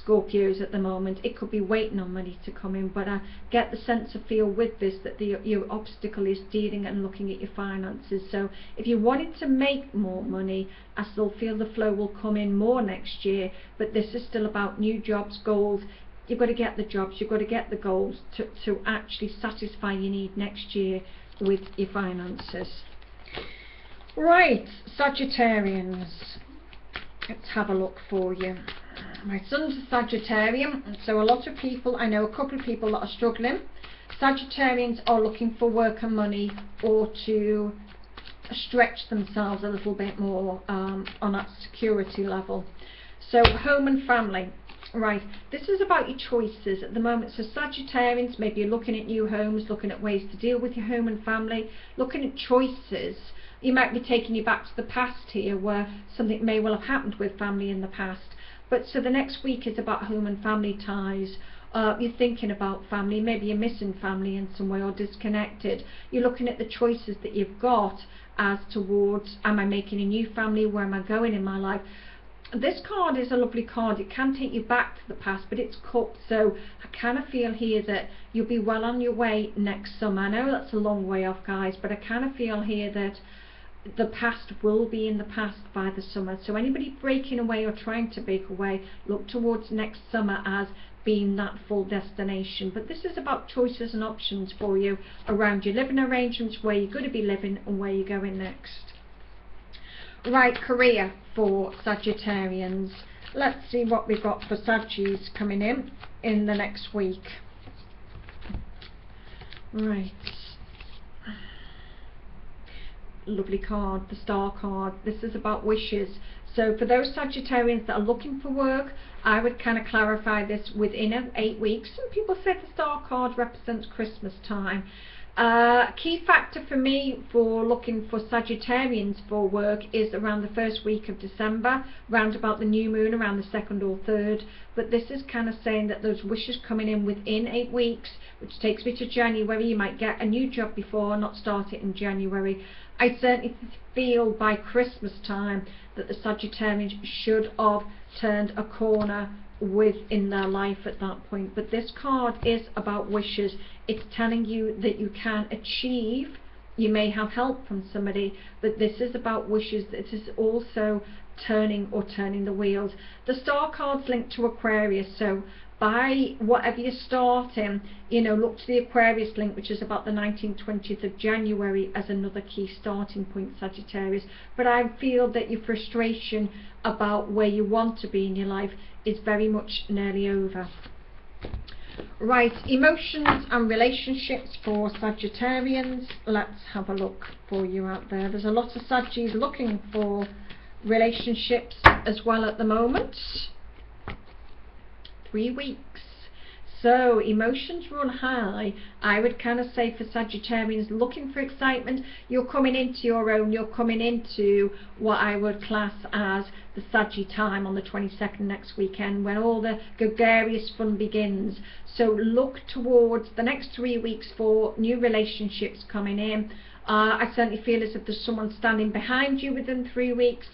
Scorpios at the moment. It could be waiting on money to come in, but I get the sense of feel with this that your obstacle is dealing and looking at your finances. So if you wanted to make more money, I still feel the flow will come in more next year, but this is still about new jobs, goals. You've got to get the jobs, you've got to get the goals to actually satisfy your need next year with your finances. Right, Sagittarians, let's have a look for you. My son's a Sagittarian, so a lot of people, I know a couple of people that are struggling. Sagittarians are looking for work and money, or to stretch themselves a little bit more on that security level. So home and family. Right, this is about your choices at the moment. So Sagittarians, maybe you're looking at new homes, looking at ways to deal with your home and family, looking at choices. You might be taking you back to the past here, where something may well have happened with family in the past. But so the next week is about home and family ties. You're thinking about family, maybe you're missing family in some way or disconnected. You're looking at the choices that you've got as towards, am I making a new family, where am I going in my life? This card is a lovely card. It can take you back to the past, but it's cupped, so I kind of feel here that you'll be well on your way next summer. I know that's a long way off, guys, but I kind of feel here that the past will be in the past by the summer. So anybody breaking away or trying to break away, look towards next summer as being that full destination. But this is about choices and options for you around your living arrangements, where you're going to be living and where you're going next. Right, career for Sagittarians. Let's see what we've got for Saggies coming in the next week. Right. Lovely card, the Star card. This is about wishes. So for those Sagittarians that are looking for work, I would kind of clarify this within 8 weeks. Some people say the Star card represents Christmas time. Key factor for me for looking for Sagittarians for work is around the first week of December, round about the new moon, around the 2nd or 3rd. But this is kind of saying that those wishes coming in within 8 weeks, which takes me to January. You might get a new job before, not start it in January. I certainly feel by Christmas time that the Sagittarians should have turned a corner within their life at that point. But this card is about wishes. It's telling you that you can achieve. You may have help from somebody, but this is about wishes. This is also turning the wheels. The Star card's linked to Aquarius, so by whatever you're starting, look to the Aquarius link, which is about the 19th, 20th of January, as another key starting point, Sagittarius. But I feel that your frustration about where you want to be in your life is very much nearly over. Right, emotions and relationships for Sagittarians. Let's have a look for you out there. There's a lot of Saggies looking for relationships as well at the moment. 3 weeks. So emotions run high. I would kind of say for Sagittarians looking for excitement, you're coming into your own, you're coming into what I would class as the Saggy time on the 22nd next weekend, when all the gregarious fun begins. So look towards the next 3 weeks for new relationships coming in. I certainly feel as if there's someone standing behind you within 3 weeks.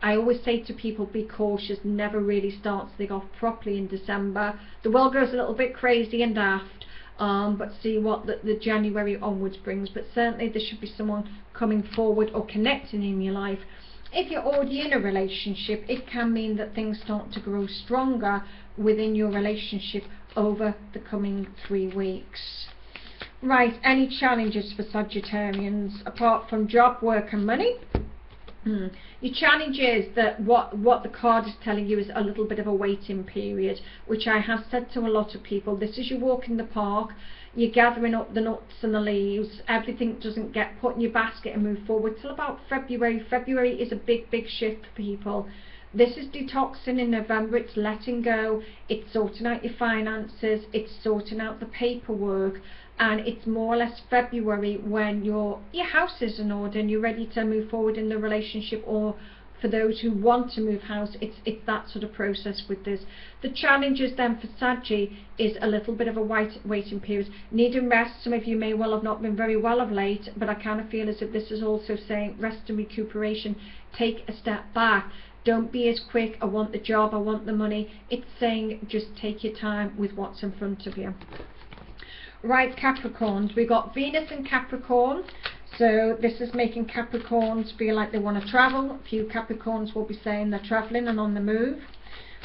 I always say to people, be cautious, never really start something off properly in December. The world goes a little bit crazy and daft, but see what the January onwards brings. But certainly there should be someone coming forward or connecting in your life. If you're already in a relationship, it can mean that things start to grow stronger within your relationship over the coming 3 weeks. Right, any challenges for Sagittarians apart from job, work and money? Your challenge is that what the card is telling you is a little bit of a waiting period, which I have said to a lot of people. This is your walk in the park, you're gathering up the nuts and the leaves, everything doesn't get put in your basket and move forward till about February. February is a big shift for people. This is detoxing in November, it's letting go, it's sorting out your finances, it's sorting out the paperwork, and it's more or less February when your house is in order and you're ready to move forward in the relationship, or for those who want to move house, it's that sort of process with this. The challenges then for Saggy is a little bit of a waiting period, needing rest. Some of you may well have not been very well of late, but I kind of feel as if this is also saying rest and recuperation, take a step back. Don't be as quick, I want the job, I want the money. It's saying just take your time with what's in front of you. Right, Capricorns, we've got Venus in Capricorn, so this is making Capricorns feel like they want to travel. A few Capricorns will be saying they're travelling and on the move.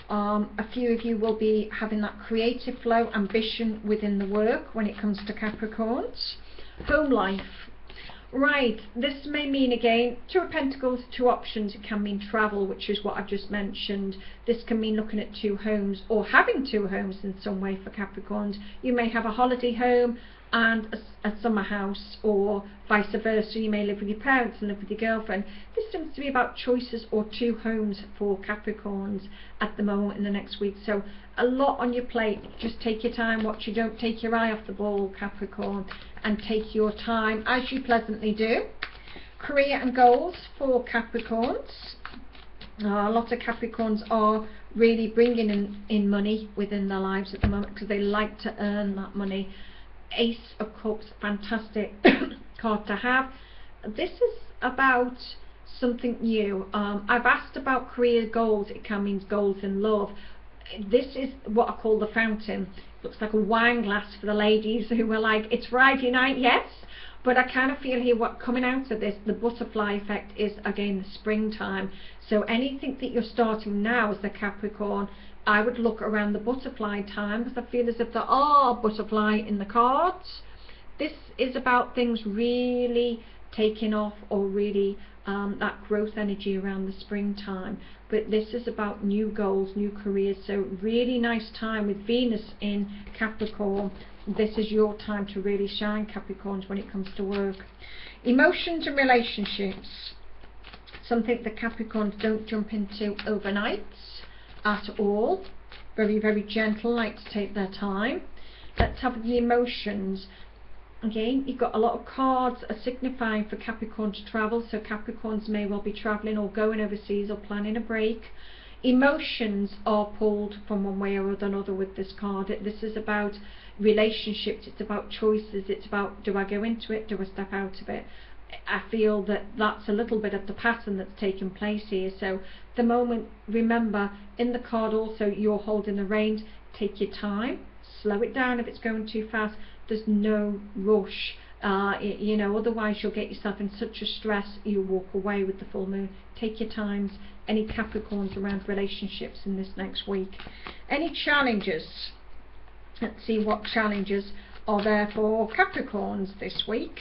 A few of you will be having that creative flow, ambition within the work when it comes to Capricorns. Home life. Right, this may mean again 2 of Pentacles, 2 options. It can mean travel, which is what I've just mentioned. This can mean looking at 2 homes or having 2 homes in some way for Capricorns. You may have a holiday home and a summer house, or vice versa. You may live with your parents and live with your girlfriend. This seems to be about choices or 2 homes for Capricorns at the moment in the next week. So a lot on your plate. Just take your time, watch you don't take your eye off the ball, Capricorn, and take your time as you pleasantly do. Career and goals for Capricorns. A lot of Capricorns are really bringing in money within their lives at the moment because they like to earn that money. Ace of Cups, fantastic card to have. This is about something new. I've asked about career goals. It can mean goals in love. This is what I call the fountain. Looks like a wine glass for the ladies who were like, it's Friday night, yes. But I kind of feel here what coming out of this, the butterfly effect, is again the springtime. So anything that you're starting now as a Capricorn, I would look around the butterfly time, because I feel as if there are butterfly in the cards. This is about things really taking off, or really that growth energy around the springtime. But this is about new goals, new careers. So really nice time with Venus in Capricorn. This is your time to really shine, Capricorns, when it comes to work. Emotions and relationships. Something that Capricorns don't jump into overnight at all. Very gentle, like to take their time. Let's have the emotions. Again, you've got a lot of cards are signifying for Capricorn to travel, so Capricorns may well be travelling or going overseas or planning a break. Emotions are pulled from one way or another with this card. This is about relationships, it's about choices, it's about, do I go into it, do I step out of it? I feel that that's a little bit of the pattern that's taking place here. So the moment, remember, in the card also you're holding the reins. Take your time, slow it down if it's going too fast. There's no rush, you know, otherwise you'll get yourself in such a stress you'll walk away with the full moon. Take your times. Any Capricorns around relationships in this next week? Any challenges? Let's see what challenges are there for Capricorns this week.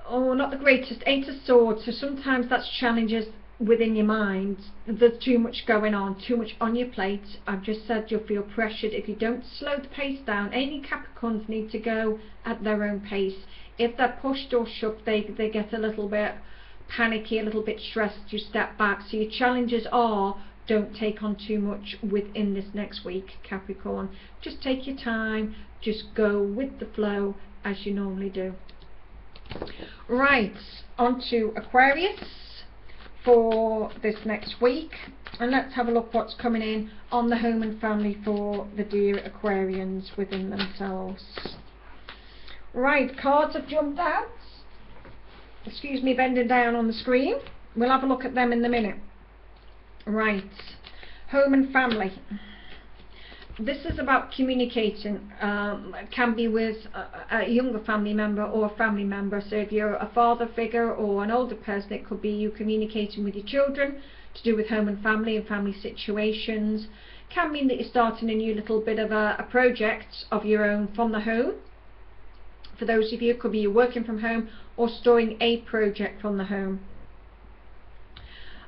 Oh, not the greatest. 8 of Swords. So sometimes that's challenges within your mind. There's too much going on, too much on your plate. I've just said you'll feel pressured if you don't slow the pace down. Any Capricorns need to go at their own pace. If they're pushed or shoved, they get a little bit panicky, a little bit stressed. You step back. So your challenges are, don't take on too much within this next week, Capricorn. Just take your time, just go with the flow as you normally do. Right, on to Aquarius for this next week, and let's have a look what's coming in on the home and family for the dear Aquarians within themselves. Right, cards have jumped out. Excuse me bending down on the screen. We'll have a look at them in a minute. Right, home and family. This is about communicating. Can be with a younger family member or a family member. So if you're a father figure or an older person, it could be you communicating with your children to do with home and family situations. Can mean that you're starting a new little bit of a project of your own from the home. For those of you, it could be you're working from home or storing a project from the home.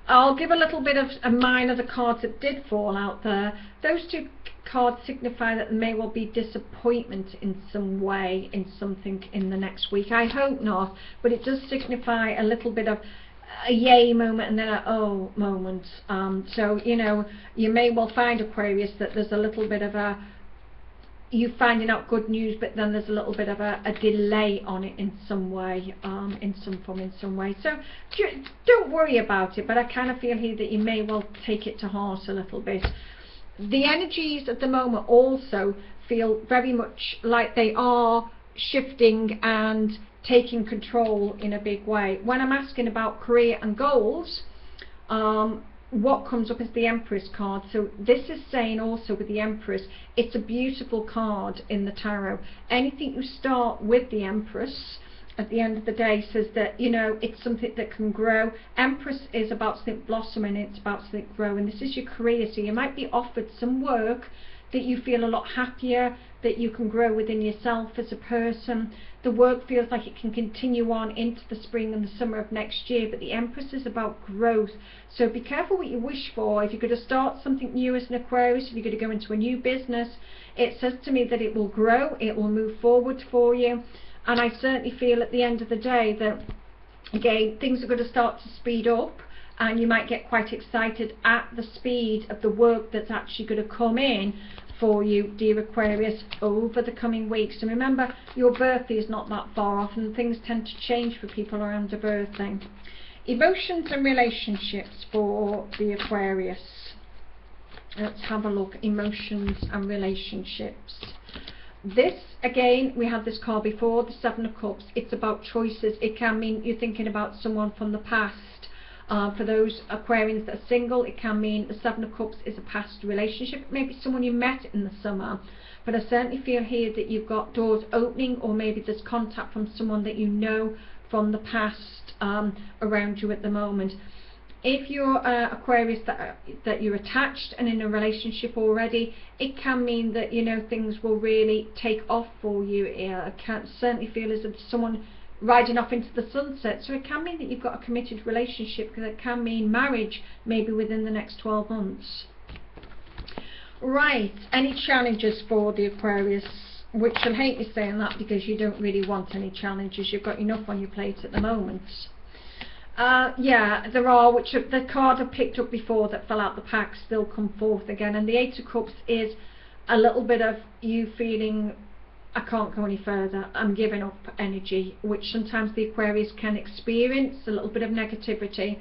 I'll give a little bit of a mine of the cards that did fall out there. Those two cards signify that there may well be disappointment in some way, in something in the next week. I hope not, but it does signify a little bit of a yay moment and then a oh moment. So, you know, you may well find, Aquarius, that there's a little bit of a, you finding out good news, but then there's a little bit of a delay on it in some way, in some form, in some way. So don't worry about it, but I kind of feel here that you may well take it to heart a little bit. The energies at the moment also feel very much like they are shifting and taking control in a big way. When I'm asking about career and goals, what comes up is the Empress card. So this is saying also with the Empress, it's a beautiful card in the tarot. Anything you start with the Empress at the end of the day says that, you know, it's something that can grow. Empress is about something blossoming, it's about something growing. This is your career, so you might be offered some work that you feel a lot happier, that you can grow within yourself as a person. The work feels like it can continue on into the spring and the summer of next year, but the Empress is about growth. So be careful what you wish for. If you're going to start something new as an Aquarius, if you're going to go into a new business, it says to me that it will grow, it will move forward for you. And I certainly feel at the end of the day that, again, things are going to start to speed up, and you might get quite excited at the speed of the work that's actually going to come in for you, dear Aquarius, over the coming weeks. And remember, your birthday is not that far off, and things tend to change for people around a birthday. Emotions and relationships for the Aquarius. Let's have a look. Emotions and relationships. This, again, we had this card before, the Seven of Cups. It's about choices. It can mean you're thinking about someone from the past. For those Aquarians that are single, it can mean the Seven of Cups is a past relationship. Maybe someone you met in the summer. But I certainly feel here that you've got doors opening, or maybe there's contact from someone that you know from the past around you at the moment. If you're Aquarius that you're attached and in a relationship already, it can mean that, you know, things will really take off for you. I can certainly feel as if someone riding off into the sunset. So it can mean that you've got a committed relationship, because it can mean marriage maybe within the next 12 months. Right, any challenges for the Aquarius? Which I'll hate you saying that, because you don't really want any challenges. You've got enough on your plate at the moment. Yeah, there are, which the card I picked up before that fell out the pack still come forth again. And the Eight of Cups is a little bit of you feeling, I can't go any further, I'm giving up energy, which sometimes the Aquarius can experience, a little bit of negativity.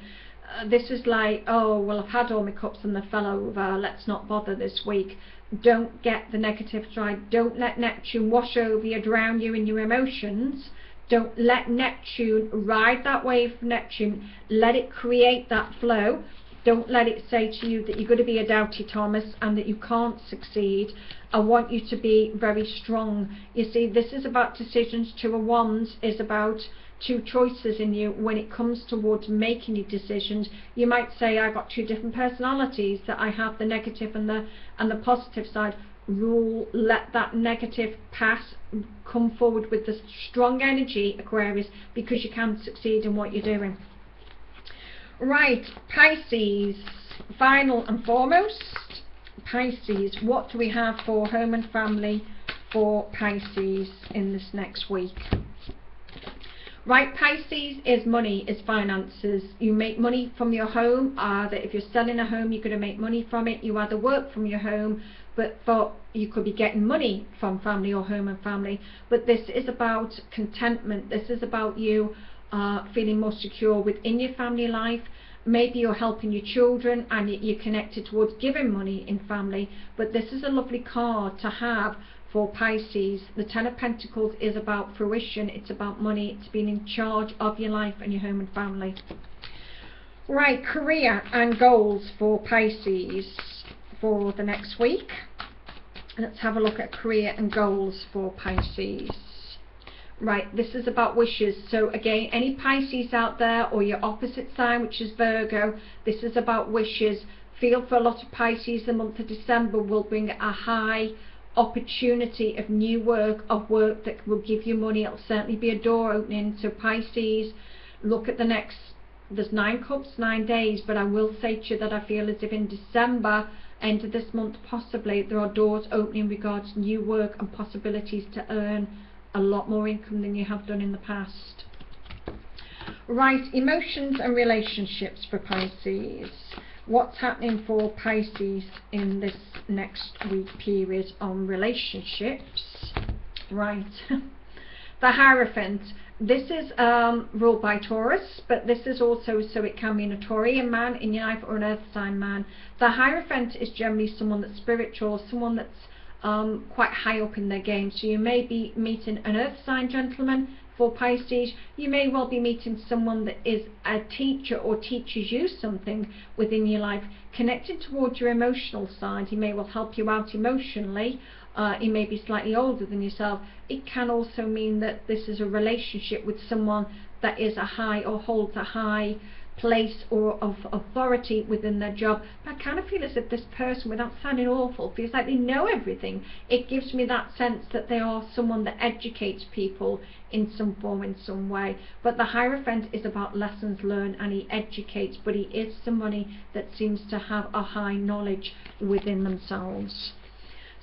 This is like, oh, well, I've had all my cups and they fell over, let's not bother this week. Don't get the negative side. Don't let Neptune wash over you, drown you in your emotions. Don't let Neptune ride that wave of Neptune. Let it create that flow. Don't let it say to you that you're going to be a doubty Thomas and that you can't succeed. I want you to be very strong. You see, this is about decisions. Two of Wands is about two choices in you. When it comes towards making your decisions, you might say, I've got two different personalities, that I have the negative and the positive side. Let that negative pass, come forward with the strong energy, Aquarius, because you can succeed in what you're doing. Right, Pisces, final and foremost, Pisces, what do we have for home and family for Pisces in this next week? Right, Pisces is money, is finances. You make money from your home. That if you're selling a home, you're going to make money from it. You either work from your home, but you could be getting money from family or home and family. But this is about contentment. This is about you feeling more secure within your family life. Maybe you're helping your children and you're connected towards giving money in family. But this is a lovely card to have for Pisces. The Ten of Pentacles is about fruition. It's about money. It's being in charge of your life and your home and family. Right, career and goals for Pisces for the next week. Let's have a look at career and goals for Pisces. Right, this is about wishes. So again, any Pisces out there, or your opposite sign, which is Virgo, this is about wishes. Feel for a lot of Pisces, the month of December will bring a high opportunity of new work, of work that will give you money. It'll certainly be a door opening. So Pisces, look at the next, there's 9 cups, 9 days, but I will say to you that I feel as if in December, end of this month possibly, there are doors opening in regards to new work and possibilities to earn a lot more income than you have done in the past. Right, emotions and relationships for Pisces. What's happening for Pisces in this next week period on relationships? Right, the Hierophant. This is ruled by Taurus, but this is also, so it can be an Taurian man in your life or an earth sign man. The Hierophant is generally someone that's spiritual, someone that's quite high up in their game. So you may be meeting an earth sign gentleman for Pisces. You may well be meeting someone that is a teacher or teaches you something within your life, connected towards your emotional side. He may well help you out emotionally. He may be slightly older than yourself. It can also mean that this is a relationship with someone that is a high or holds a high place or of authority within their job. But I kind of feel as if this person, without sounding awful, feels like they know everything. It gives me that sense that they are someone that educates people in some form, in some way. But the Hierophant is about lessons learned, and he educates, but he is somebody that seems to have a high knowledge within themselves.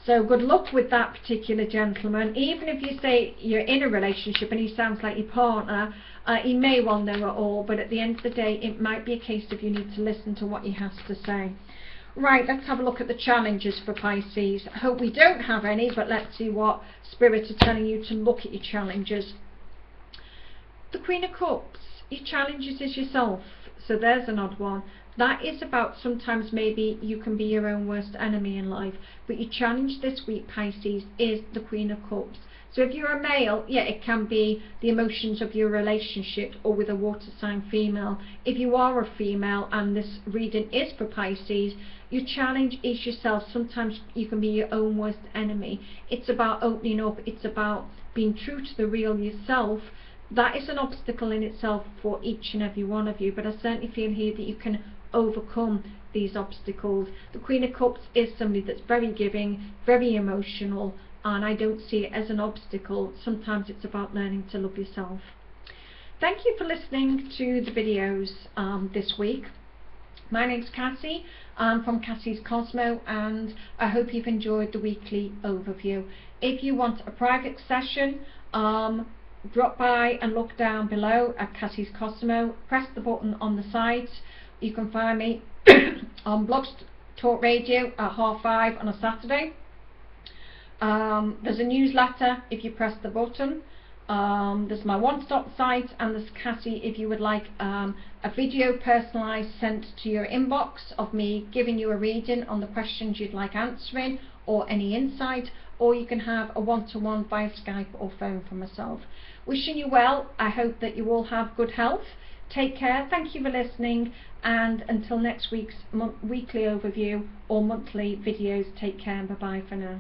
So good luck with that particular gentleman. Even if you say you're in a relationship and he sounds like your partner, he may well know it all, but at the end of the day it might be a case of you need to listen to what he has to say. Right, let's have a look at the challenges for Pisces. I hope we don't have any, but let's see what spirits are telling you to look at your challenges. The Queen of Cups, your challenges is yourself, so there's an odd one. That is about sometimes maybe you can be your own worst enemy in life, but your challenge this week, Pisces, is the Queen of Cups. So if you're a male, yeah, it can be the emotions of your relationship, or with a water sign female. If you are a female and this reading is for Pisces, your challenge is yourself. Sometimes you can be your own worst enemy. It's about opening up. It's about being true to the real yourself. That is an obstacle in itself for each and every one of you, but I certainly feel here that you can overcome these obstacles. The Queen of Cups is somebody that's very giving, very emotional, and I don't see it as an obstacle. Sometimes it's about learning to love yourself. Thank you for listening to the videos this week. My name's Cassie. I'm from Cassie's Cosmo, and I hope you've enjoyed the weekly overview. If you want a private session, drop by and look down below at Cassie's Cosmo. Press the button on the side. You can find me on Blog Talk Radio at 5:30 on a Saturday. There's a newsletter if you press the button. There's my one-stop site, and there's Cassie if you would like a video personalised sent to your inbox of me giving you a reading on the questions you'd like answering, or any insight, or you can have a one-to-one via Skype or phone from myself. Wishing you well. I hope that you all have good health. Take care. Thank you for listening, and until next week's weekly overview or monthly videos, take care and bye bye for now.